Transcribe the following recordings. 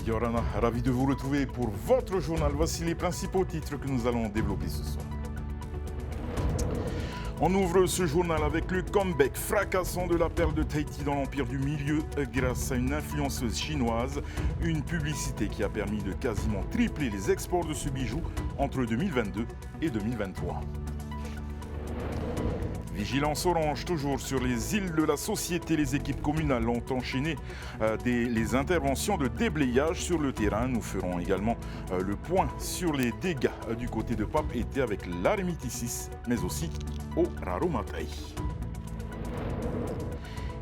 Yorana, ravi de vous retrouver pour votre journal. Voici les principaux titres que nous allons développer ce soir. On ouvre ce journal avec le comeback fracassant de la perle de Tahiti dans l'Empire du Milieu grâce à une influenceuse chinoise, une publicité qui a permis de quasiment tripler les exports de ce bijou entre 2022 et 2023. Vigilance orange toujours sur les îles de la Société. Les équipes communales ont enchaîné les interventions de déblayage sur le terrain. Nous ferons également le point sur les dégâts du côté de Pape Été avec l'Aremitisis, mais aussi au Raromatai.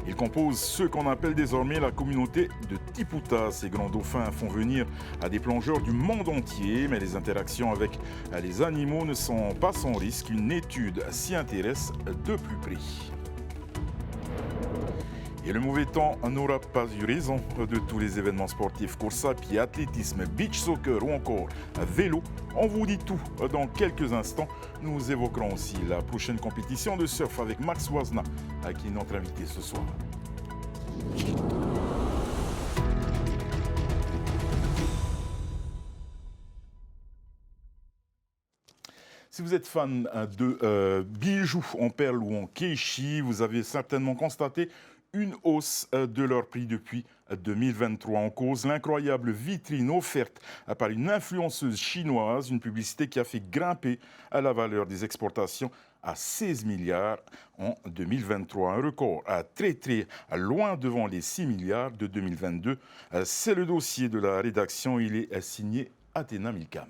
Ils composent ce qu'on appelle désormais la communauté de Tiputa. Ces grands dauphins font venir à des plongeurs du monde entier, mais les interactions avec les animaux ne sont pas sans risque. Une étude s'y intéresse de plus près. Et le mauvais temps n'aura pas eu raison de tous les événements sportifs, course à pied, athlétisme, beach soccer ou encore vélo. On vous dit tout dans quelques instants. Nous évoquerons aussi la prochaine compétition de surf avec Max Wazna, qui est notre invité ce soir. Si vous êtes fan de bijoux en perles ou en keishi, vous avez certainement constaté une hausse de leur prix depuis 2023. En cause, l'incroyable vitrine offerte par une influenceuse chinoise, une publicité qui a fait grimper la valeur des exportations à 16 milliards en 2023. Un record très loin devant les 6 milliards de 2022. C'est le dossier de la rédaction. Il est signé Athéna Milcam.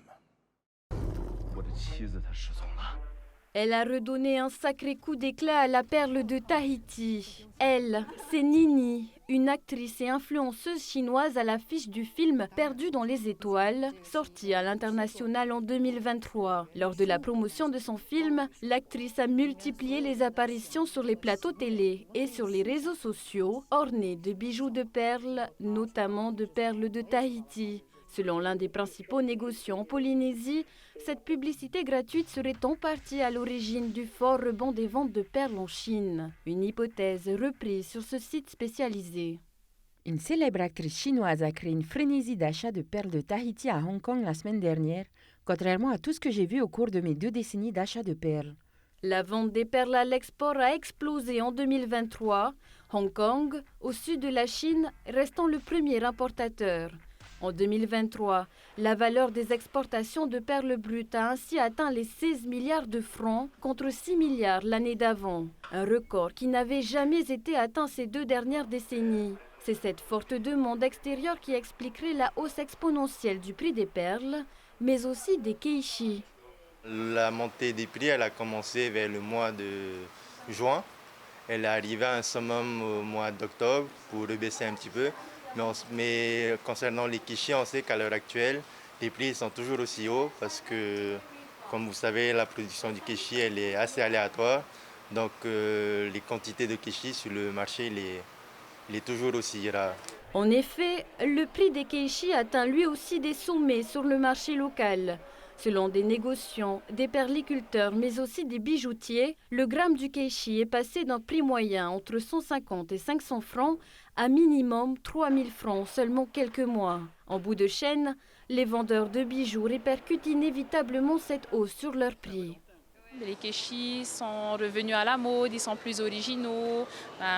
Elle a redonné un sacré coup d'éclat à la perle de Tahiti. Elle, c'est Nini, une actrice et influenceuse chinoise à l'affiche du film Perdu dans les étoiles, sorti à l'international en 2023. Lors de la promotion de son film, l'actrice a multiplié les apparitions sur les plateaux télé et sur les réseaux sociaux, ornées de bijoux de perles, notamment de perles de Tahiti. Selon l'un des principaux négociants en Polynésie, cette publicité gratuite serait en partie à l'origine du fort rebond des ventes de perles en Chine. Une hypothèse reprise sur ce site spécialisé. Une célèbre actrice chinoise a créé une frénésie d'achat de perles de Tahiti à Hong Kong la semaine dernière, contrairement à tout ce que j'ai vu au cours de mes 2 décennies d'achat de perles. La vente des perles à l'export a explosé en 2023, Hong Kong, au sud de la Chine, restant le premier importateur. En 2023, la valeur des exportations de perles brutes a ainsi atteint les 16 milliards de francs contre 6 milliards l'année d'avant. Un record qui n'avait jamais été atteint ces 2 dernières décennies. C'est cette forte demande extérieure qui expliquerait la hausse exponentielle du prix des perles, mais aussi des keishi. La montée des prix, elle a commencé vers le mois de juin. Elle est arrivée à un summum au mois d'octobre pour rebaisser un petit peu. Mais concernant les keishi, on sait qu'à l'heure actuelle, les prix sont toujours aussi hauts parce que, comme vous savez, la production du keishi elle est assez aléatoire. Donc les quantités de keishi sur le marché, il est toujours aussi rare. En effet, le prix des keishi atteint lui aussi des sommets sur le marché local. Selon des négociants, des perliculteurs, mais aussi des bijoutiers, le gramme du keishi est passé d'un prix moyen entre 150 et 500 francs à minimum 3000 francs seulement quelques mois. En bout de chaîne, les vendeurs de bijoux répercutent inévitablement cette hausse sur leurs prix. Les keishi sont revenus à la mode, ils sont plus originaux,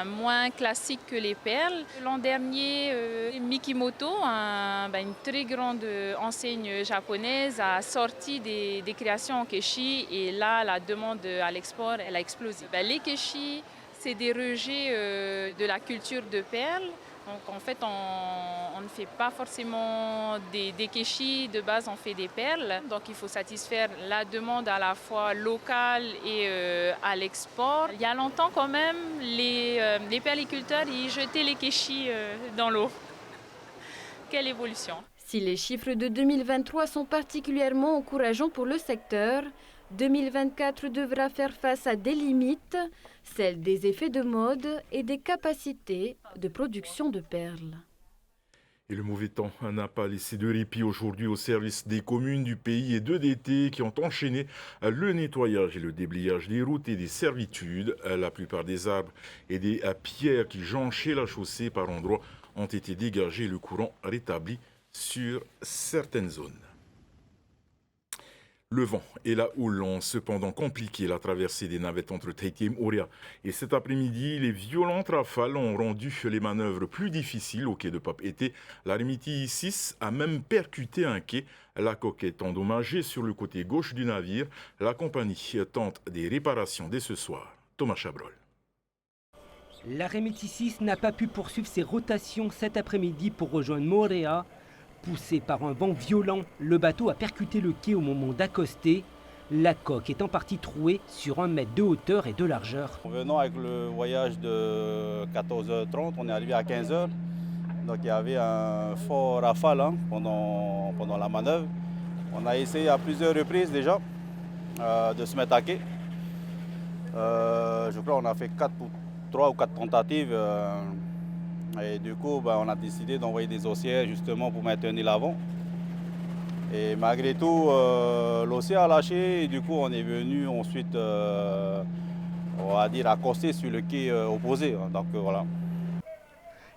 moins classiques que les perles. L'an dernier, Mikimoto, une très grande enseigne japonaise, a sorti des créations en keishi et là, la demande à l'export, elle a explosé. Les keishi, c'est des rejets de la culture de perles. Donc en fait, on ne fait pas forcément des keishi, de base on fait des perles. Donc il faut satisfaire la demande à la fois locale et à l'export. Il y a longtemps quand même, les perliculteurs ils jetaient les keishi dans l'eau. Quelle évolution! Si les chiffres de 2023 sont particulièrement encourageants pour le secteur, 2024 devra faire face à des limites, celles des effets de mode et des capacités de production de perles. Et le mauvais temps n'a pas laissé de répit aujourd'hui au service des communes du pays et d'EDT qui ont enchaîné le nettoyage et le déblayage des routes et des servitudes. La plupart des arbres et des pierres qui jonchaient la chaussée par endroits ont été dégagés et le courant rétabli sur certaines zones. Le vent et la houle ont cependant compliqué la traversée des navettes entre Tahiti et Moorea. Et cet après-midi, les violentes rafales ont rendu les manœuvres plus difficiles au quai de Papeete. La Remiti 6 a même percuté un quai. La coque est endommagée sur le côté gauche du navire. La compagnie tente des réparations dès ce soir. Thomas Chabrol. La Remiti 6 n'a pas pu poursuivre ses rotations cet après-midi pour rejoindre Moorea. Poussé par un vent violent, le bateau a percuté le quai au moment d'accoster. La coque est en partie trouée sur 1 mètre de hauteur et de largeur. En venant avec le voyage de 14h30, on est arrivé à 15h. Donc il y avait un fort rafale pendant la manœuvre. On a essayé à plusieurs reprises déjà de se mettre à quai. Je crois qu'on a fait 3 ou 4 tentatives. Et du coup, on a décidé d'envoyer des haussières justement pour maintenir l'avant. Et malgré tout, l'haussière a lâché et du coup, on est venu ensuite, on va dire, accoster sur le quai opposé. Donc voilà.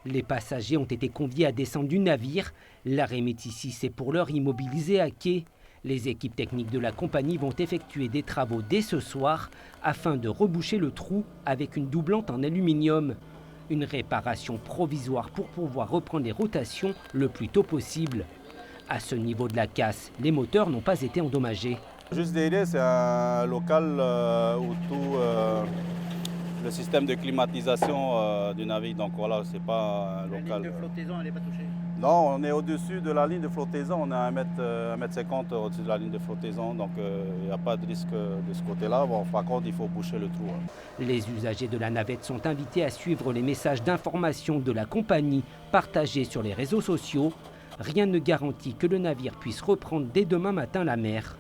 Les passagers ont été conviés à descendre du navire. La Remiti 6 est pour l'heure immobilisée à quai. Les équipes techniques de la compagnie vont effectuer des travaux dès ce soir afin de reboucher le trou avec une doublante en aluminium. Une réparation provisoire pour pouvoir reprendre les rotations le plus tôt possible. À ce niveau de la casse, les moteurs n'ont pas été endommagés. Juste derrière, c'est un local où tout le système de climatisation du navire. Donc voilà, c'est pas un local. La ligne de flottaison, elle n'est pas touchée? Non, on est au-dessus de la ligne de flottaison. On est à 1,50 m au-dessus de la ligne de flottaison. Donc il n'y a pas de risque de ce côté-là. Bon, par contre, il faut boucher le trou. Les usagers de la navette sont invités à suivre les messages d'information de la compagnie partagés sur les réseaux sociaux. Rien ne garantit que le navire puisse reprendre dès demain matin la mer.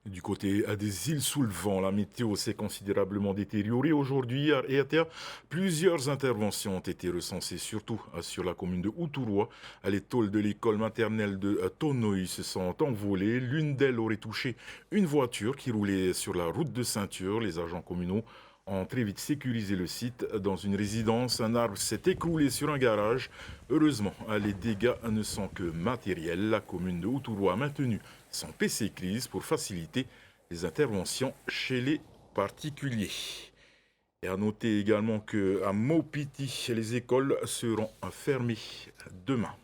Du côté des îles sous le vent, la météo s'est considérablement détériorée aujourd'hui et à terre. Plusieurs interventions ont été recensées, surtout sur la commune de Uturua. Les tôles de l'école maternelle de Tonoi se sont envolées. L'une d'elles aurait touché une voiture qui roulait sur la route de ceinture. Les agents communaux ont très vite sécurisé le site. Dans une résidence, un arbre s'est écroulé sur un garage. Heureusement, les dégâts ne sont que matériels. La commune de Uturua a maintenu son PC crise pour faciliter les interventions chez les particuliers. Et à noter également qu'à Maupiti, les écoles seront fermées demain.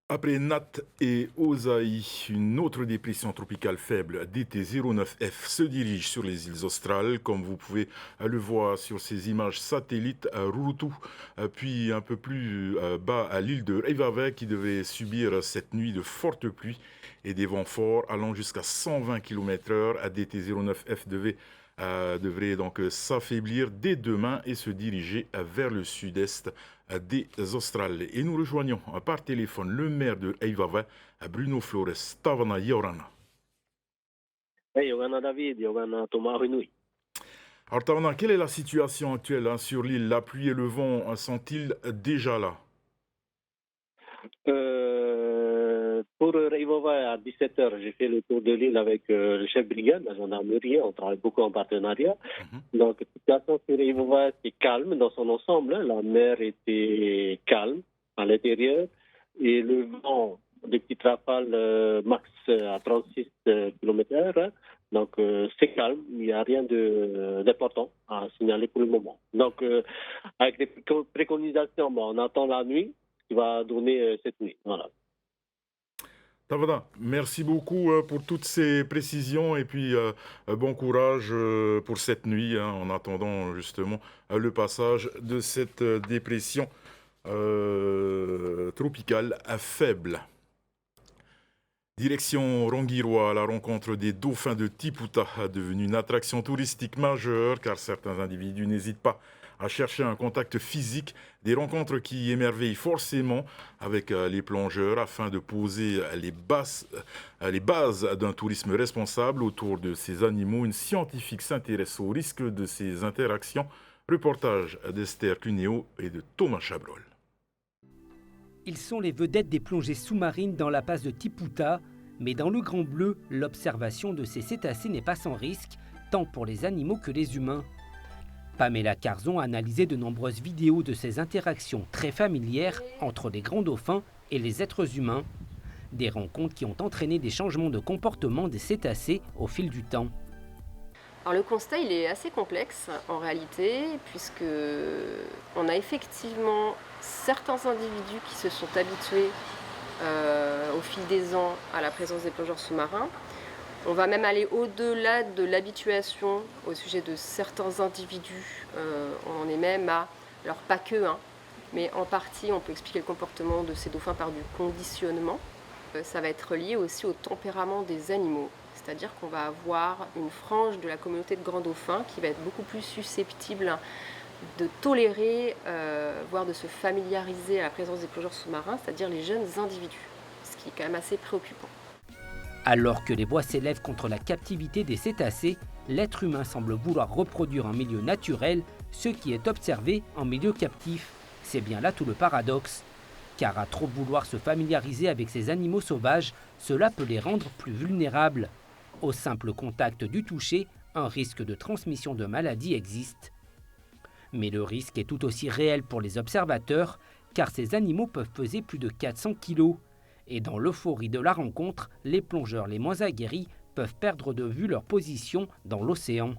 Après Nat et Osaï, une autre dépression tropicale faible DT09F se dirige sur les îles australes, comme vous pouvez le voir sur ces images satellites à Rurutu, puis un peu plus bas à l'île de Reivava qui devait subir cette nuit de fortes pluies et des vents forts allant jusqu'à 120 km/h. DT09F devrait donc s'affaiblir dès demain et se diriger vers le sud-est des Australes. Et nous rejoignons par téléphone le maire de Reivava, Bruno Flores. Tavana Yorana. Yorana David, Yorana Thomas Renouy. Alors Tavana, quelle est la situation actuelle sur l'île? La pluie et le vent sont-ils déjà là? Pour Reivava, à 17h, j'ai fait le tour de l'île avec le chef de brigade, la gendarmerie. On travaille beaucoup en partenariat. Donc, la situation sur Reivava, c'est calme dans son ensemble. La mer était calme à l'intérieur. Et le vent, des petites rafales max à 36 km/h. Donc, c'est calme. Il n'y a rien d'important à signaler pour le moment. Donc, avec les préconisations, on attend la nuit qui va donner cette nuit. Voilà. Tavana, merci beaucoup pour toutes ces précisions et puis bon courage pour cette nuit en attendant justement le passage de cette dépression tropicale faible. Direction Rongiroa, à la rencontre des dauphins de Tiputa, devenue une attraction touristique majeure car certains individus n'hésitent pas à chercher un contact physique, des rencontres qui émerveillent forcément avec les plongeurs afin de poser les bases d'un tourisme responsable autour de ces animaux. Une scientifique s'intéresse au risque de ces interactions. Reportage d'Esther Cuneo et de Thomas Chabrol. Ils sont les vedettes des plongées sous-marines dans la passe de Tiputa, mais dans le Grand Bleu, l'observation de ces cétacés n'est pas sans risque, tant pour les animaux que les humains. Pamela Carzon a analysé de nombreuses vidéos de ces interactions très familières entre les grands dauphins et les êtres humains. Des rencontres qui ont entraîné des changements de comportement des cétacés au fil du temps. Alors le constat il est assez complexe en réalité, puisque on a effectivement certains individus qui se sont habitués au fil des ans à la présence des plongeurs sous-marins. On va même aller au-delà de l'habituation au sujet de certains individus. On en est même à, alors pas que, mais en partie on peut expliquer le comportement de ces dauphins par du conditionnement. Ça va être lié aussi au tempérament des animaux. C'est-à-dire qu'on va avoir une frange de la communauté de grands dauphins qui va être beaucoup plus susceptible de tolérer, voire de se familiariser à la présence des plongeurs sous-marins, c'est-à-dire les jeunes individus, ce qui est quand même assez préoccupant. Alors que les voix s'élèvent contre la captivité des cétacés, l'être humain semble vouloir reproduire un milieu naturel, ce qui est observé en milieu captif. C'est bien là tout le paradoxe. Car à trop vouloir se familiariser avec ces animaux sauvages, cela peut les rendre plus vulnérables. Au simple contact du toucher, un risque de transmission de maladies existe. Mais le risque est tout aussi réel pour les observateurs, car ces animaux peuvent peser plus de 400 kg. Et dans l'euphorie de la rencontre, les plongeurs les moins aguerris peuvent perdre de vue leur position dans l'océan.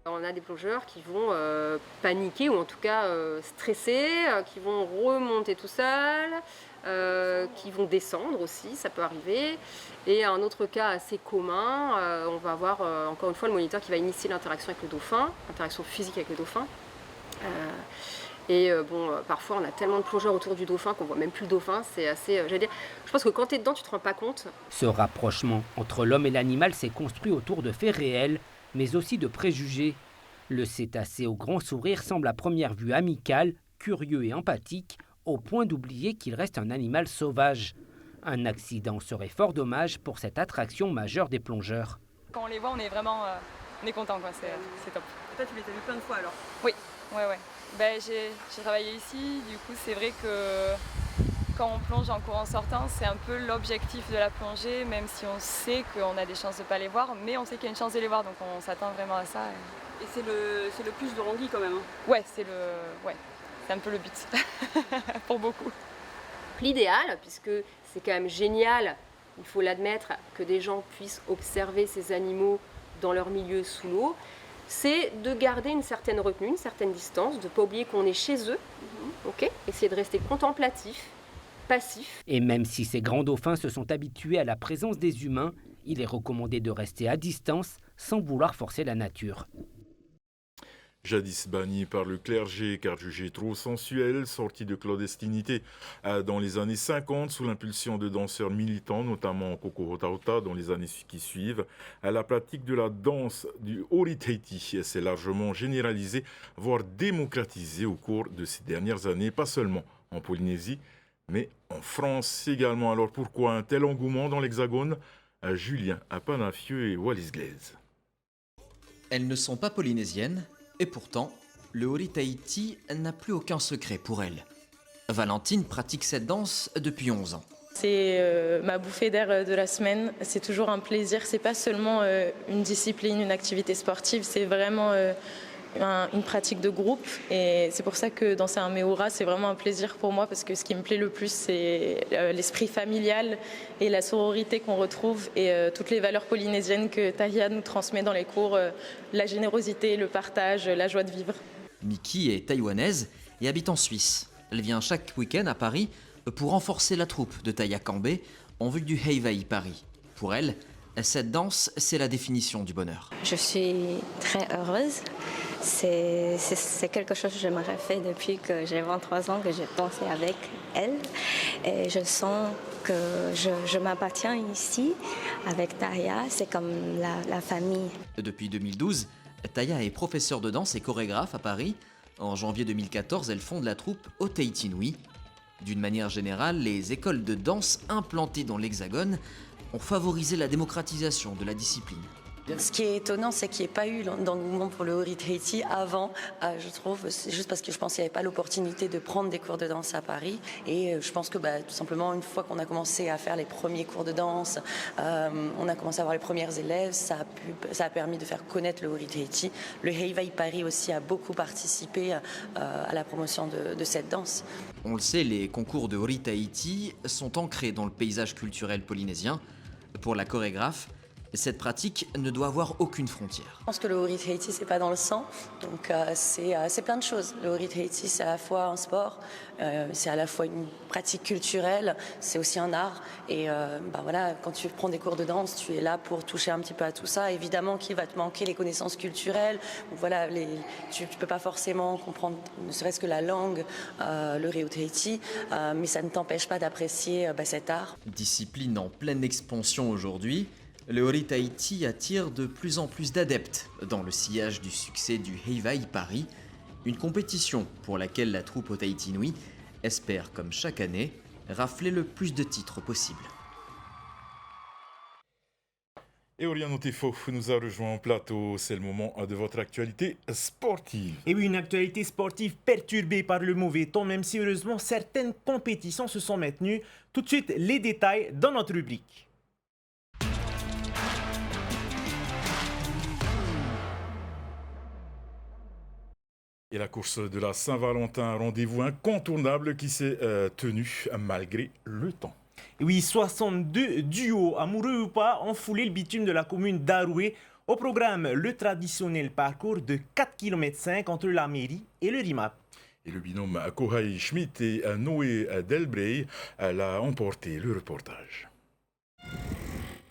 On a des plongeurs qui vont paniquer ou en tout cas stresser, qui vont remonter tout seuls, qui vont descendre aussi, ça peut arriver. Et un autre cas assez commun, on va avoir encore une fois le moniteur qui va initier l'interaction avec le dauphin, l'interaction physique avec le dauphin. Parfois on a tellement de plongeurs autour du dauphin qu'on voit même plus le dauphin, c'est assez, je pense que quand tu es dedans tu te rends pas compte. Ce rapprochement entre l'homme et l'animal s'est construit autour de faits réels, mais aussi de préjugés. Le cétacé au grand sourire semble à première vue amical, curieux et empathique, au point d'oublier qu'il reste un animal sauvage. Un accident serait fort dommage pour cette attraction majeure des plongeurs. Quand on les voit, on est vraiment content, c'est top. Et toi, tu les as vus plein de fois alors? Oui, ouais. J'ai travaillé ici, du coup c'est vrai que quand on plonge en courant sortant, c'est un peu l'objectif de la plongée, même si on sait qu'on a des chances de ne pas les voir, mais on sait qu'il y a une chance de les voir, donc on s'attend vraiment à ça. Et c'est le plus de Rangui quand même. Ouais, c'est un peu le but, pour beaucoup. L'idéal, puisque c'est quand même génial, il faut l'admettre, que des gens puissent observer ces animaux dans leur milieu sous l'eau, c'est de garder une certaine retenue, une certaine distance, de ne pas oublier qu'on est chez eux, essayer de rester contemplatif, passif. Et même si ces grands dauphins se sont habitués à la présence des humains, il est recommandé de rester à distance sans vouloir forcer la nature. Jadis banni par le clergé car jugé trop sensuel, sorti de clandestinité dans les années 50 sous l'impulsion de danseurs militants, notamment Koko Hotahota dans les années qui suivent, la pratique de la danse du Ori Tahiti s'est largement généralisée, voire démocratisée au cours de ces dernières années, pas seulement en Polynésie, mais en France également. Alors pourquoi un tel engouement dans l'Hexagone? Julien Apanafieux et Wallis Glaise. Elles ne sont pas polynésiennes, et pourtant, le Ori Tahiti n'a plus aucun secret pour elle. Valentine pratique cette danse depuis 11 ans. C'est ma bouffée d'air de la semaine, c'est toujours un plaisir, c'est pas seulement une discipline, une activité sportive, c'est vraiment une pratique de groupe et c'est pour ça que danser un Meora c'est vraiment un plaisir pour moi parce que ce qui me plaît le plus c'est l'esprit familial et la sororité qu'on retrouve et toutes les valeurs polynésiennes que Tahia nous transmet dans les cours, la générosité, le partage, la joie de vivre. Miki est taïwanaise et habite en Suisse. Elle vient chaque week-end à Paris pour renforcer la troupe de Tahia Kambé en vue du Heivaï Paris. Pour elle, cette danse, c'est la définition du bonheur. Je suis très heureuse. C'est quelque chose que j'aimerais faire depuis que j'ai 23 ans, que j'ai dansé avec elle. Et je sens que je m'appartiens ici avec Tahia. C'est comme la famille. Depuis 2012, Tahia est professeure de danse et chorégraphe à Paris. En janvier 2014, elle fonde la troupe Au Tahiti Nui. D'une manière générale, les écoles de danse implantées dans l'Hexagone ont favorisé la démocratisation de la discipline. Ce qui est étonnant, c'est qu'il n'y ait pas eu d'engouement pour le Ori Tahiti avant, je trouve. C'est juste parce que je pense qu'il n'y avait pas l'opportunité de prendre des cours de danse à Paris. Et je pense que tout simplement, une fois qu'on a commencé à faire les premiers cours de danse, on a commencé à avoir les premières élèves, ça a permis de faire connaître le Ori Tahiti. Le Heiwai Paris aussi a beaucoup participé à la promotion de cette danse. On le sait, les concours de Ori Tahiti sont ancrés dans le paysage culturel polynésien. Pour la chorégraphe, cette pratique ne doit avoir aucune frontière. Je pense que le Ori Tahiti, c'est pas dans le sang, donc c'est plein de choses. Le Ori Tahiti, c'est à la fois un sport, c'est à la fois une pratique culturelle, c'est aussi un art. Et voilà, quand tu prends des cours de danse, tu es là pour toucher un petit peu à tout ça. Évidemment qu'il va te manquer les connaissances culturelles. Donc voilà, tu peux pas forcément comprendre, ne serait-ce que la langue, le Ori Tahiti, mais ça ne t'empêche pas d'apprécier cet art. Discipline en pleine expansion aujourd'hui, le Ori Tahiti attire de plus en plus d'adeptes dans le sillage du succès du Heiwai Paris, une compétition pour laquelle la troupe au Tahiti Nui espère, comme chaque année, rafler le plus de titres possible. Et Oriane Otefo nous a rejoint en plateau. C'est le moment de votre actualité sportive. Et oui, une actualité sportive perturbée par le mauvais temps, même si heureusement certaines compétitions se sont maintenues. Tout de suite, les détails dans notre rubrique. Et la course de la Saint-Valentin, un rendez-vous incontournable qui s'est tenu malgré le temps. Oui, 62 duos, amoureux ou pas, ont foulé le bitume de la commune d'Aroué. Au programme, le traditionnel parcours de 4,5 km entre la mairie et le RIMAP. Et le binôme Kohai Schmidt et Noé Delbrey l'a emporté. Le reportage.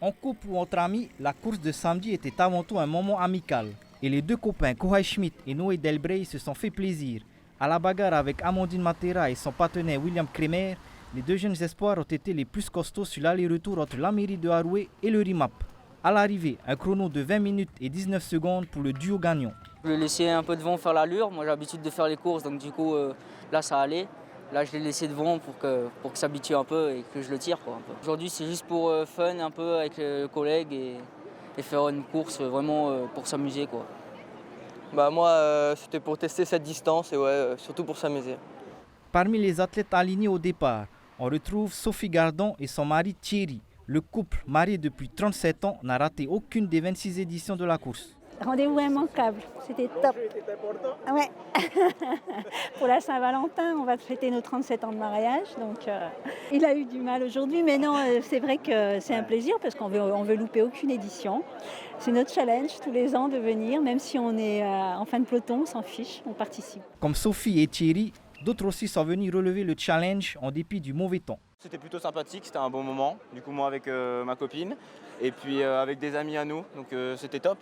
En couple ou entre amis, la course de samedi était avant tout un moment amical. Et les deux copains Kohai Schmidt et Noé Delbrey se sont fait plaisir. À la bagarre avec Amandine Matera et son partenaire William Kremer, les deux jeunes espoirs ont été les plus costauds sur l'aller-retour entre la mairie de Aroué et le RIMAP. À l'arrivée, un chrono de 20 minutes et 19 secondes pour le duo gagnant. Je l'ai laissé un peu devant faire l'allure. Moi j'ai l'habitude de faire les courses, donc du coup là ça allait. Là je l'ai laissé devant pour que s'habitue un peu et que je le tire. Aujourd'hui c'est juste pour fun un peu avec le collègue et faire une course vraiment pour s'amuser, quoi. Moi c'était pour tester cette distance et surtout pour s'amuser. Parmi les athlètes alignés au départ, on retrouve Sophie Gardon et son mari Thierry. Le couple, marié depuis 37 ans, n'a raté aucune des 26 éditions de la course. Rendez-vous immanquable, c'était top. Ouais. Pour la Saint-Valentin, on va fêter nos 37 ans de mariage, donc il a eu du mal aujourd'hui, mais non, c'est vrai que c'est un plaisir parce qu'on veut louper aucune édition. C'est notre challenge tous les ans de venir, même si on est en fin de peloton, on s'en fiche, on participe. Comme Sophie et Thierry, d'autres aussi sont venus relever le challenge en dépit du mauvais temps. C'était plutôt sympathique, c'était un bon moment, du coup moi avec ma copine et puis avec des amis à nous, donc c'était top.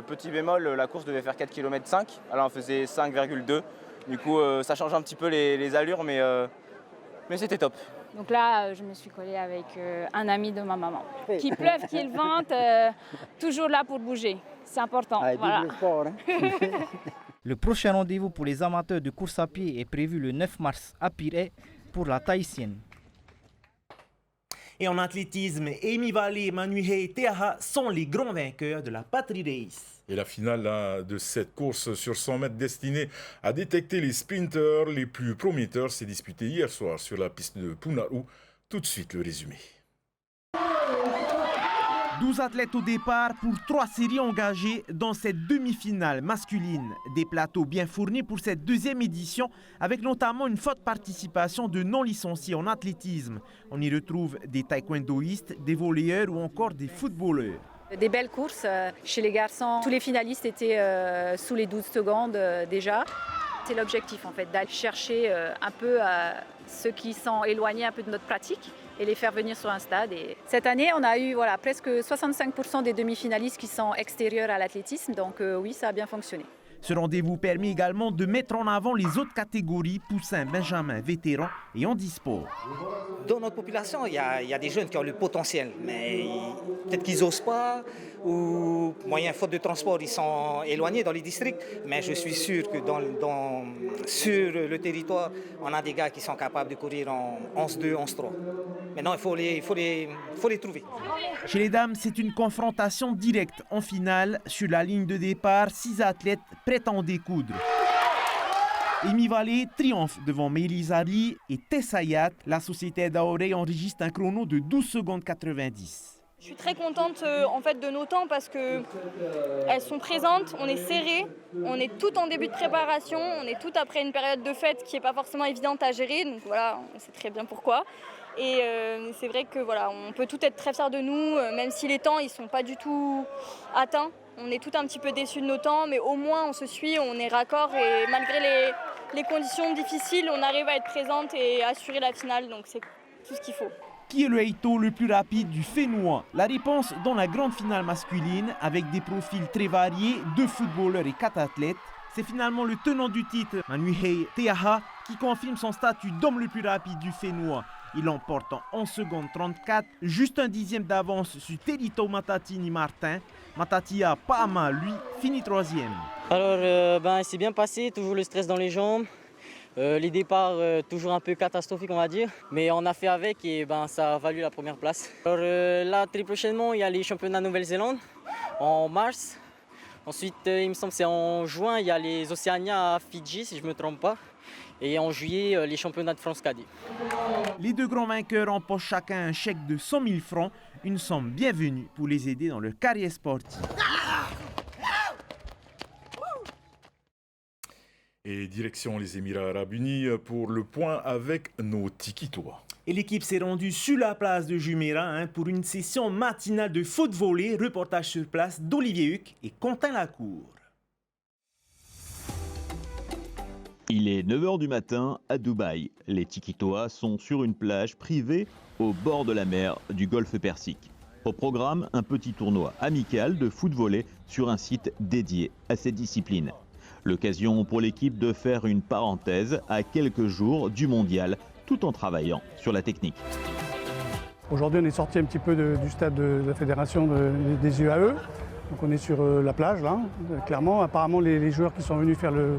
Petit bémol, la course devait faire 4,5 km, alors on faisait 5,2, du coup ça change un petit peu les allures, mais c'était top. Donc là, je me suis collée avec un ami de ma maman. Qu'il pleuve, qu'il vente, toujours là pour bouger, c'est important. Voilà. Le prochain rendez-vous pour les amateurs de course à pied est prévu le 9 mars à Pirée pour la Tahitienne. Et en athlétisme, Amy Vallée et Manuhei Teaha sont les grands vainqueurs de la Patrie Race. Et la finale de cette course sur 100 mètres destinée à détecter les sprinteurs les plus prometteurs s'est disputée hier soir sur la piste de Punaru. Tout de suite le résumé. 12 athlètes au départ pour 3 séries engagées dans cette demi-finale masculine. Des plateaux bien fournis pour cette deuxième édition, avec notamment une forte participation de non-licenciés en athlétisme. On y retrouve des taekwondoïstes, des volleyeurs ou encore des footballeurs. Des belles courses chez les garçons. Tous les finalistes étaient sous les 12 secondes déjà. C'est l'objectif en fait, d'aller chercher un peu ceux qui sont éloignés un peu de notre pratique et les faire venir sur un stade. Et cette année, on a eu presque 65% des demi-finalistes qui sont extérieurs à l'athlétisme, donc oui, ça a bien fonctionné. Ce rendez-vous permet également de mettre en avant les autres catégories, poussins, benjamins, vétérans et handisport. Dans notre population, il y a des jeunes qui ont le potentiel, mais peut-être qu'ils n'osent pas, ou moyen faute de transport, ils sont éloignés dans les districts. Mais je suis sûr que sur le territoire, on a des gars qui sont capables de courir en 11-2, 11-3. Maintenant, il faut les trouver. Chez les dames, c'est une confrontation directe en finale. Sur la ligne de départ, 6 athlètes prêts à en découdre. Amy Vallée triomphe devant Meili Ali et Tessa Hayat. La société d'Aorey enregistre un chrono de 12 secondes 90. Je suis très contente en fait de nos temps parce qu'elles sont présentes, on est serré, on est tout en début de préparation, on est tout après une période de fête qui n'est pas forcément évidente à gérer, donc voilà, on sait très bien pourquoi. Et c'est vrai que voilà, on peut tout être très fiers de nous, même si les temps ils sont pas du tout atteints. On est tout un petit peu déçus de nos temps, mais au moins on se suit, on est raccord et malgré les conditions difficiles, on arrive à être présente et assurer la finale, donc c'est tout ce qu'il faut. Qui est le Heito le plus rapide du Fénois? La réponse dans la grande finale masculine, avec des profils très variés, 2 footballeurs et 4 athlètes. C'est finalement le tenant du titre, Manuhei Teaha, qui confirme son statut d'homme le plus rapide du Fénois. Il l'emporte en 11 secondes 34, juste un dixième d'avance sur Terito Matatini Martin. Matatia Paama, lui, finit 3e. Alors, c'est bien passé, toujours le stress dans les jambes. Les départs, toujours un peu catastrophiques, on va dire. Mais on a fait avec et ça a valu la première place. Alors là, très prochainement, il y a les championnats Nouvelle-Zélande en mars. Ensuite, il me semble que c'est en juin, il y a les Océania à Fidji, si je ne me trompe pas. Et en juillet, les championnats de France cadet. Les 2 grands vainqueurs empochent chacun un chèque de 100 000 francs, une somme bienvenue pour les aider dans leur carrière sportive. Et direction les Émirats Arabes Unis pour le point avec nos Tikitois. Et l'équipe s'est rendue sur la place de Jumeirah pour une session matinale de foot volley. Reportage sur place d'Olivier Huc et Quentin Lacour. Il est 9h du matin à Dubaï. Les Tikitois sont sur une plage privée au bord de la mer du golfe Persique. Au programme, un petit tournoi amical de foot volley sur un site dédié à cette discipline. L'occasion pour l'équipe de faire une parenthèse à quelques jours du mondial, tout en travaillant sur la technique. Aujourd'hui, on est sorti un petit peu du stade de la fédération des UAE. Donc on est sur la plage, là, clairement. Apparemment, les joueurs qui sont venus faire le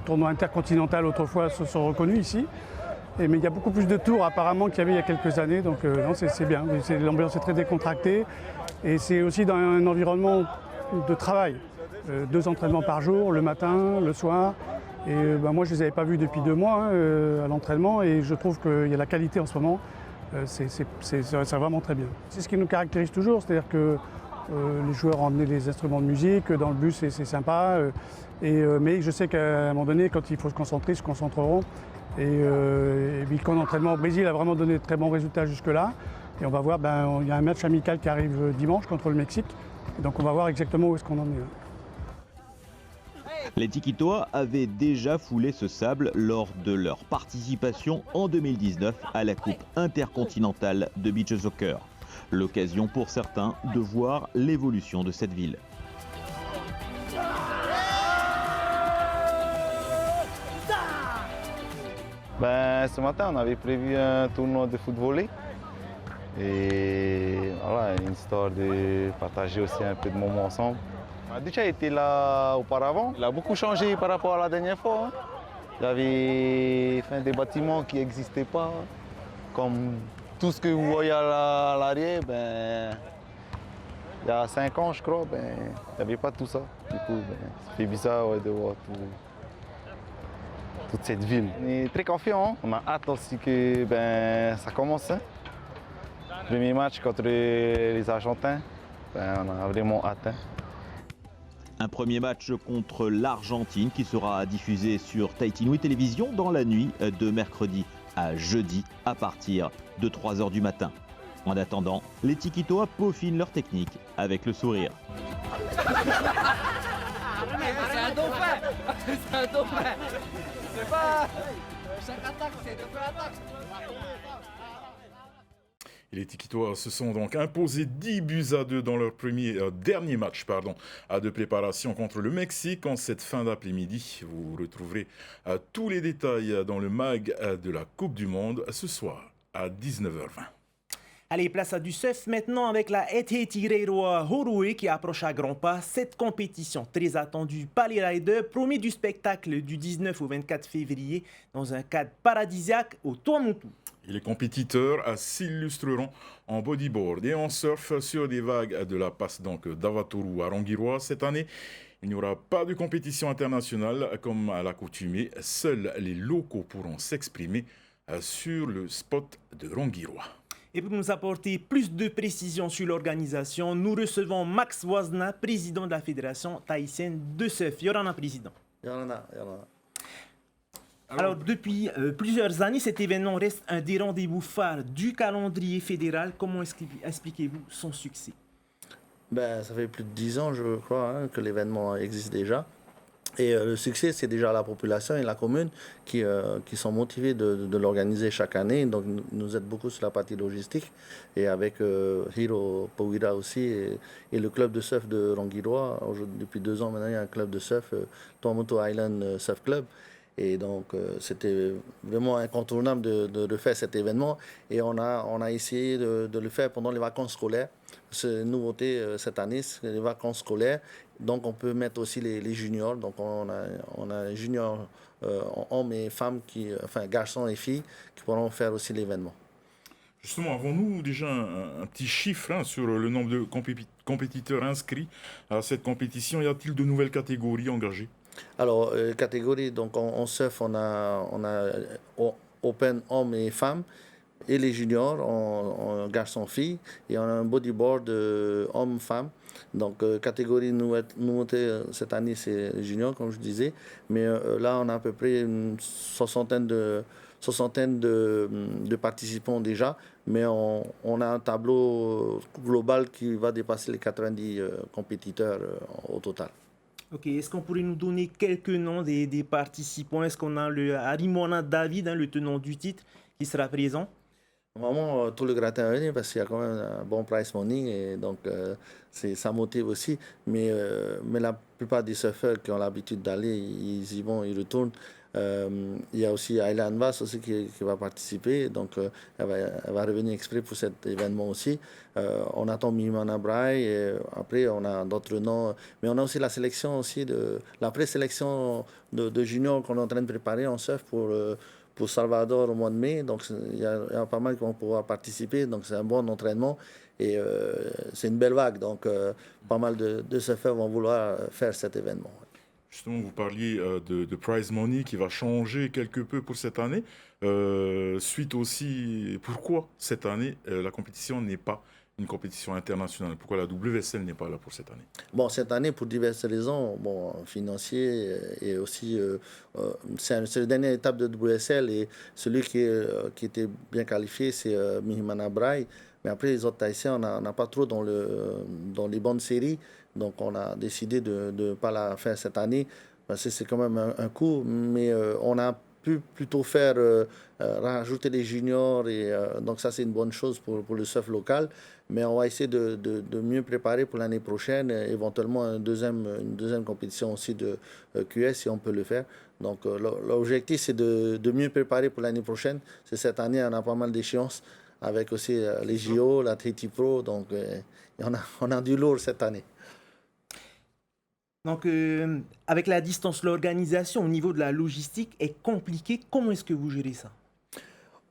tournoi intercontinental autrefois se sont reconnus ici. Mais il y a beaucoup plus de tours apparemment qu'il y avait il y a quelques années. Donc non, c'est bien. L'ambiance est très décontractée. Et c'est aussi dans un environnement de travail. 2 entraînements par jour, le matin, le soir. Et moi, je ne les avais pas vus depuis 2 mois à l'entraînement et je trouve qu'il y a la qualité en ce moment. C'est vraiment très bien. C'est ce qui nous caractérise toujours, c'est-à-dire que les joueurs ont emmené des instruments de musique, dans le bus c'est sympa. Mais je sais qu'à un moment donné, quand il faut se concentrer, ils se concentreront. Et puis quand l'entraînement au Brésil a vraiment donné de très bons résultats jusque-là. Et on va voir, il y a un match amical qui arrive dimanche contre le Mexique. Et donc on va voir exactement où est-ce qu'on en est. Les Tikitois avaient déjà foulé ce sable lors de leur participation en 2019 à la Coupe intercontinentale de beach soccer. L'occasion pour certains de voir l'évolution de cette ville. Ce matin, on avait prévu un tournoi de foot volley. Et voilà, une histoire de partager aussi un peu de moments ensemble. On a déjà été là auparavant. Il a beaucoup changé par rapport à la dernière fois. Il y avait des bâtiments qui n'existaient pas. Comme tout ce que vous voyez à l'arrière, il y a 5 ans, je crois, il n'y avait pas tout ça. Du coup, ça fait bizarre de voir toute cette ville. On est très confiants. On a hâte aussi que ça commence. Premier match contre les Argentins, on a vraiment hâte. Un premier match contre l'Argentine qui sera diffusé sur Tahiti Nui Télévision dans la nuit de mercredi à jeudi à partir de 3h du matin. En attendant, les Tikitois peaufinent leur technique avec le sourire. C'est un dauphin. C'est un dauphin. C'est pas... Chaque attaque, c'est deux attaques. Et les Tikitois se sont donc imposés 10-2 dans leur dernier match de préparation contre le Mexique en cette fin d'après-midi. Vous retrouverez tous les détails dans le mag de la Coupe du Monde ce soir à 19h20. Allez, place à du surf maintenant avec la Ete Tigreiroa Horoe qui approche à grands pas. Cette compétition très attendue par les riders promet du spectacle du 19 au 24 février dans un cadre paradisiaque au Tuamotu. Et les compétiteurs s'illustreront en bodyboard et en surf sur des vagues de la passe d'Avatoru à Rongiroa. Cette année, il n'y aura pas de compétition internationale comme à l'accoutumée. Seuls les locaux pourront s'exprimer sur le spot de Rongiroa. Et pour nous apporter plus de précisions sur l'organisation, nous recevons Max Wazna, président de la Fédération tahitienne de surf. Yorana, président. Yorana. Alors, depuis plusieurs années, cet événement reste un des rendez-vous phares du calendrier fédéral. Comment expliquez-vous son succès? Ça fait plus de 10 ans, je crois, que l'événement existe déjà. Et le succès, c'est déjà la population et la commune qui sont motivés de l'organiser chaque année. Donc, nous aide beaucoup sur la partie logistique. Et avec Hiro Powira aussi et le club de surf de Rongiroa. Depuis 2 ans maintenant, il y a un club de surf, Tuamotu Island Surf Club. Et donc, c'était vraiment incontournable de refaire cet événement. Et on a essayé de le faire pendant les vacances scolaires. C'est une nouveauté cette année, c'est les vacances scolaires. Donc, on peut mettre aussi les juniors. Donc, on a juniors hommes et femmes, garçons et filles, qui pourront faire aussi l'événement. Justement, avons-nous déjà un petit chiffre sur le nombre de compétiteurs inscrits à cette compétition? Y a-t-il de nouvelles catégories engagées? Alors, catégorie, donc en surf, on a Open hommes et femmes, et les juniors en garçons-filles, et on a un bodyboard hommes-femmes. Donc, catégorie nouveauté cette année, c'est les juniors, comme je disais. Mais là, on a à peu près une soixantaine de participants déjà. Mais on a un tableau global qui va dépasser les 90 compétiteurs au total. Ok, est-ce qu'on pourrait nous donner quelques noms des participants? Est-ce qu'on a le Harimona David, le tenant du titre, qui sera présent? Vraiment, tout le gratin à venir parce qu'il y a quand même un bon price money et donc ça motive aussi. Mais la plupart des surfeurs qui ont l'habitude d'aller, ils y vont, ils retournent. Il y a aussi Ayla Anvas aussi qui va participer, donc elle va revenir exprès pour cet événement aussi. On attend Mimana Brai et après on a d'autres noms, mais on a aussi la sélection aussi la présélection de juniors qu'on est en train de préparer en surf pour Salvador au mois de mai. Donc il y a pas mal qui vont pouvoir participer, donc c'est un bon entraînement et c'est une belle vague, donc pas mal de surfeurs vont vouloir faire cet événement. Justement, vous parliez de prize money qui va changer quelque peu pour cette année. Suite aussi, pourquoi cette année, la compétition n'est pas une compétition internationale? Pourquoi la WSL n'est pas là pour cette année? Bon, cette année, pour diverses raisons, financières et aussi, c'est la dernière étape de WSL et celui qui était bien qualifié, c'est Mihimana Brai. Mais après, les autres Tahitiens, on n'a pas trop dans les bonnes séries. Donc, on a décidé de ne pas la faire cette année parce que c'est quand même un coût. Mais on a pu plutôt faire rajouter les juniors. Et, donc, ça, c'est une bonne chose pour le surf local. Mais on va essayer de mieux préparer pour l'année prochaine. Éventuellement, une deuxième compétition aussi de QS, si on peut le faire. Donc, l'objectif, c'est de mieux préparer pour l'année prochaine. C'est cette année, on a pas mal d'échéances avec aussi les JO, la Tahiti Pro. Donc, on a du lourd cette année. Donc, avec la distance, l'organisation au niveau de la logistique est compliquée. Comment est-ce que vous gérez ça?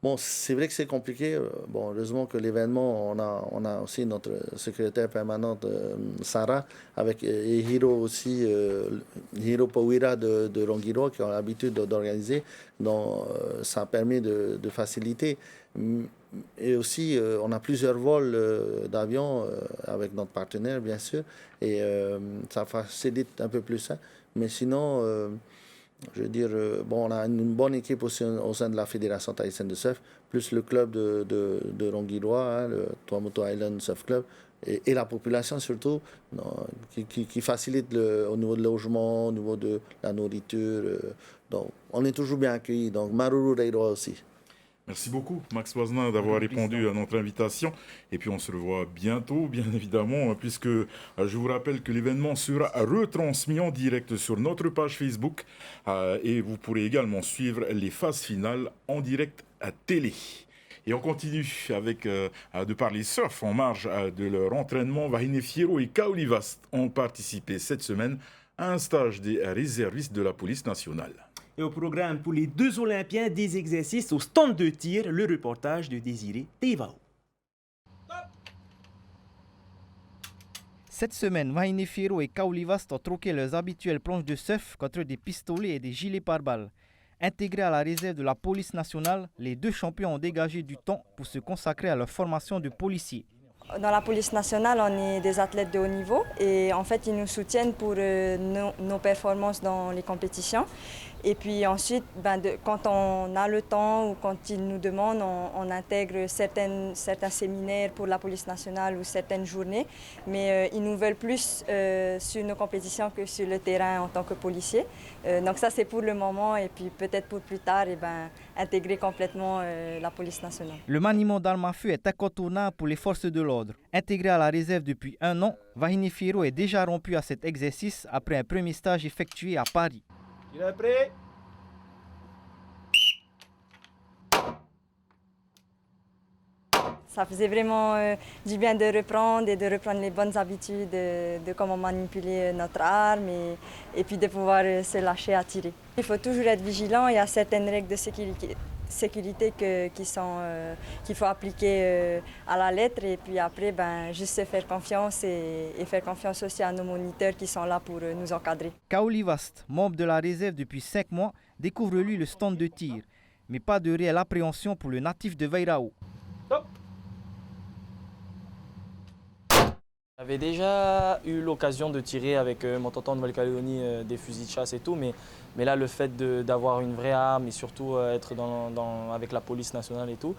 Bon, c'est vrai que c'est compliqué. Bon, heureusement que l'événement, on a aussi notre secrétaire permanente, Sarah, avec Hiro aussi, Hiro Powira de Rongiroa, qui ont l'habitude d'organiser. Donc, ça permet de faciliter. Et aussi, on a plusieurs vols d'avion avec notre partenaire, bien sûr, et ça facilite un peu plus. Mais sinon, je veux dire, on a une bonne équipe aussi au sein de la Fédération tahitienne de surf, plus le club de Rongiroa, le Tuamotu Island Surf Club, et la population surtout, qui facilite au niveau de logement, au niveau de la nourriture. Donc, on est toujours bien accueillis. Donc, Maruru Reiroa aussi. Merci beaucoup, Max Wazna, d'avoir répondu à notre invitation. Et puis on se revoit bientôt, bien évidemment, puisque je vous rappelle que l'événement sera retransmis en direct sur notre page Facebook. Et vous pourrez également suivre les phases finales en direct à télé. Et on continue avec de parler surf en marge de leur entraînement. Vahine Fierro et Kaoli Vast ont participé cette semaine à un stage des réservistes de la police nationale. Et au programme pour les 2 Olympiens, des exercices au stand de tir, le reportage de Désiré Tevao. Cette semaine, Vahine Fierro et Kaoli Vast ont troqué leurs habituelles planches de surf contre des pistolets et des gilets pare-balles. Intégrés à la réserve de la police nationale, les 2 champions ont dégagé du temps pour se consacrer à leur formation de policiers. Dans la police nationale, on est des athlètes de haut niveau et en fait, ils nous soutiennent pour nos performances dans les compétitions. Et puis ensuite, quand on a le temps ou quand ils nous demandent, on intègre certains séminaires pour la police nationale ou certaines journées. Mais ils nous veulent plus sur nos compétitions que sur le terrain en tant que policiers. Donc ça, c'est pour le moment et puis peut-être pour plus tard, intégrer complètement la police nationale. Le maniement d'armes à feu est incontournable pour les forces de l'ordre. Intégré à la réserve depuis 1 an, Vahine Fierro est déjà rompu à cet exercice après un premier stage effectué à Paris. Il est prêt? Ça faisait vraiment du bien de reprendre et de reprendre les bonnes habitudes de comment manipuler notre arme et puis de pouvoir se lâcher à tirer. Il faut toujours être vigilant, il y a certaines règles de sécurité qu'il faut appliquer à la lettre et puis après juste se faire confiance et faire confiance aussi à nos moniteurs qui sont là pour nous encadrer. Kaoli Vast, membre de la réserve depuis 5 mois, découvre lui le stand de tir, mais pas de réelle appréhension pour le natif de Vairao. Top. J'avais déjà eu l'occasion de tirer avec mon tonton de Nouvelle-Calédonie des fusils de chasse et tout, mais là le fait d'avoir une vraie arme et surtout être avec la police nationale et tout,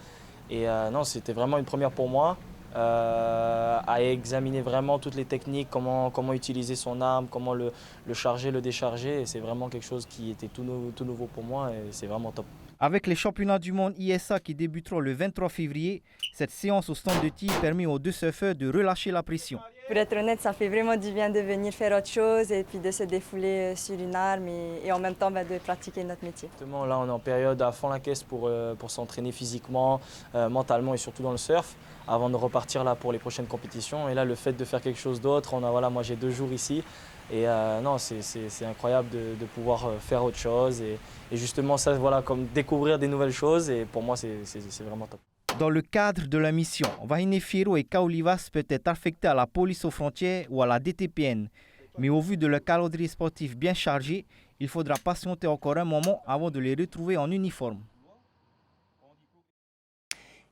et non, c'était vraiment une première pour moi, à examiner vraiment toutes les techniques, comment utiliser son arme, comment le charger, le décharger, et c'est vraiment quelque chose qui était tout nouveau pour moi et c'est vraiment top. Avec les championnats du monde ISA qui débuteront le 23 février, cette séance au stand de tir permet aux 2 surfeurs de relâcher la pression. Pour être honnête, ça fait vraiment du bien de venir faire autre chose et puis de se défouler sur une arme et en même temps de pratiquer notre métier. Exactement, là on est en période à fond la caisse pour s'entraîner physiquement, mentalement et surtout dans le surf avant de repartir là pour les prochaines compétitions. Et là le fait de faire quelque chose d'autre, moi j'ai 2 jours ici. Et non, c'est incroyable de pouvoir faire autre chose et justement ça, voilà, comme découvrir des nouvelles choses et pour moi c'est vraiment top. Dans le cadre de la mission, Vahine Fierro et Kaoli Vast peuvent être affectés à la police aux frontières ou à la DTPN. Mais au vu de leur calendrier sportif bien chargé, il faudra patienter encore un moment avant de les retrouver en uniforme.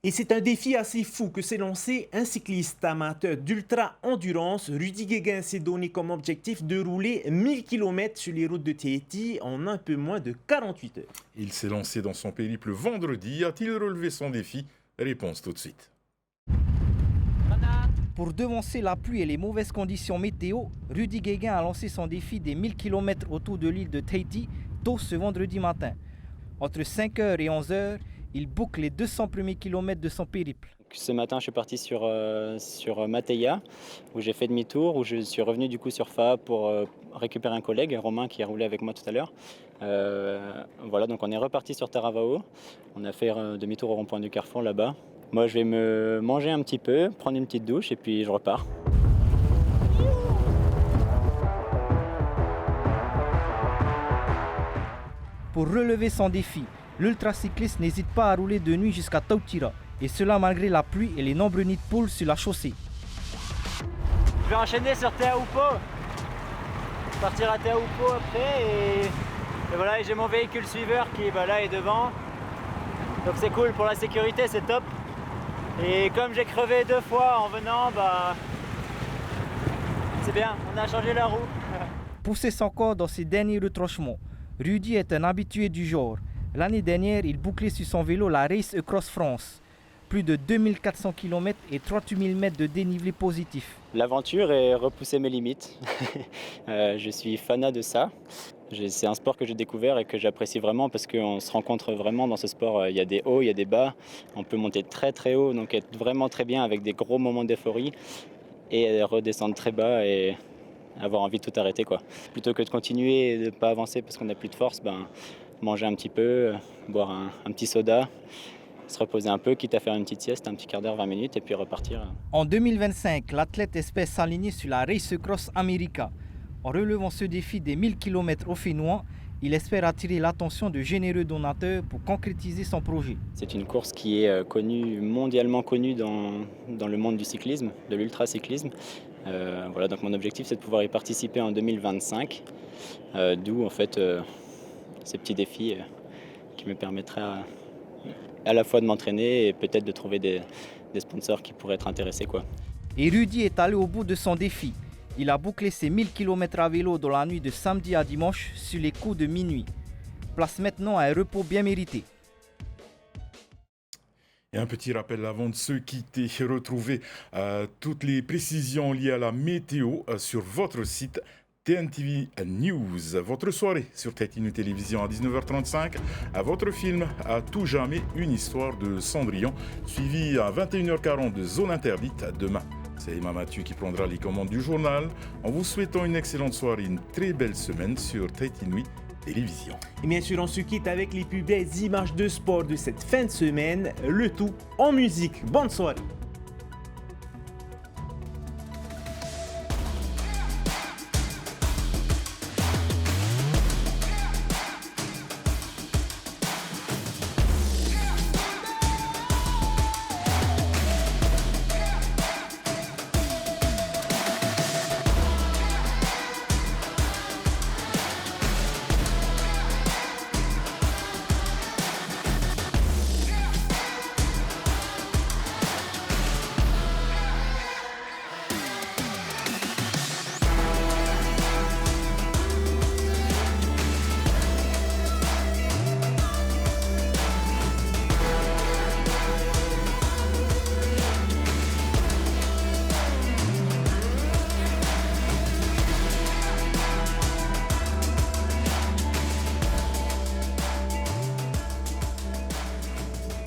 Et c'est un défi assez fou que s'est lancé un cycliste amateur d'ultra-endurance. Rudy Guéguin s'est donné comme objectif de rouler 1000 km sur les routes de Tahiti en un peu moins de 48 heures. Il s'est lancé dans son périple vendredi. A-t-il relevé son défi? Réponse tout de suite. Pour devancer la pluie et les mauvaises conditions météo, Rudy Guéguin a lancé son défi des 1000 km autour de l'île de Tahiti tôt ce vendredi matin. Entre 5h et 11h, il boucle les 200 premiers kilomètres de son périple. Ce matin, je suis parti sur Mateia, où j'ai fait demi-tour, où je suis revenu du coup sur Fa pour récupérer un collègue, Romain, qui a roulé avec moi tout à l'heure. Voilà, donc on est reparti sur Taravao. On a fait demi-tour au rond-point du Carrefour là-bas. Moi, je vais me manger un petit peu, prendre une petite douche et puis je repars. Pour relever son défi, l'ultracycliste n'hésite pas à rouler de nuit jusqu'à Tautira, et cela malgré la pluie et les nombreux nids de poules sur la chaussée. Je vais enchaîner sur Teahupo, partir à Teahupo après et voilà, j'ai mon véhicule suiveur qui là est devant, donc c'est cool pour la sécurité, c'est top. Et comme j'ai crevé 2 fois en venant, c'est bien, on a changé la roue. Pousser son corps dans ses derniers retranchements, Rudy est un habitué du genre. L'année dernière, il bouclait sur son vélo la Race Across France. Plus de 2400 km et 38 000 mètres de dénivelé positif. L'aventure est repousser mes limites. Je suis fanat de ça. C'est un sport que j'ai découvert et que j'apprécie vraiment parce qu'on se rencontre vraiment dans ce sport. Il y a des hauts, il y a des bas. On peut monter très très haut, donc être vraiment très bien avec des gros moments d'euphorie et redescendre très bas et avoir envie de tout arrêter, quoi. Plutôt que de continuer et de ne pas avancer parce qu'on n'a plus de force, manger un petit peu, boire un petit soda, se reposer un peu, quitte à faire une petite sieste, un petit quart d'heure, 20 minutes et puis repartir. En 2025, l'athlète espère s'aligner sur la Race Cross America. En relevant ce défi des 1000 km au Fénois, il espère attirer l'attention de généreux donateurs pour concrétiser son projet. C'est une course qui est mondialement connue dans le monde du cyclisme, de l'ultracyclisme. Voilà, donc mon objectif, c'est de pouvoir y participer en 2025, d'où en fait ces petits défis qui me permettraient à la fois de m'entraîner et peut-être de trouver des sponsors qui pourraient être intéressés, quoi. Et Rudy est allé au bout de son défi. Il a bouclé ses 1000 km à vélo dans la nuit de samedi à dimanche sur les coups de minuit. Place maintenant à un repos bien mérité. Et un petit rappel avant de se quitter, retrouvez toutes les précisions liées à la météo sur votre site TNTV News. Votre soirée sur TNT Télévision à 19h35, à votre film à tout jamais une histoire de Cendrillon, suivi à 21h40 de Zone Interdite demain. C'est Emma Mathieu qui prendra les commandes du journal en vous souhaitant une excellente soirée, une très belle semaine sur Tahiti Nuit Télévision. Et bien sûr, on se quitte avec les plus belles images de sport de cette fin de semaine, le tout en musique. Bonne soirée.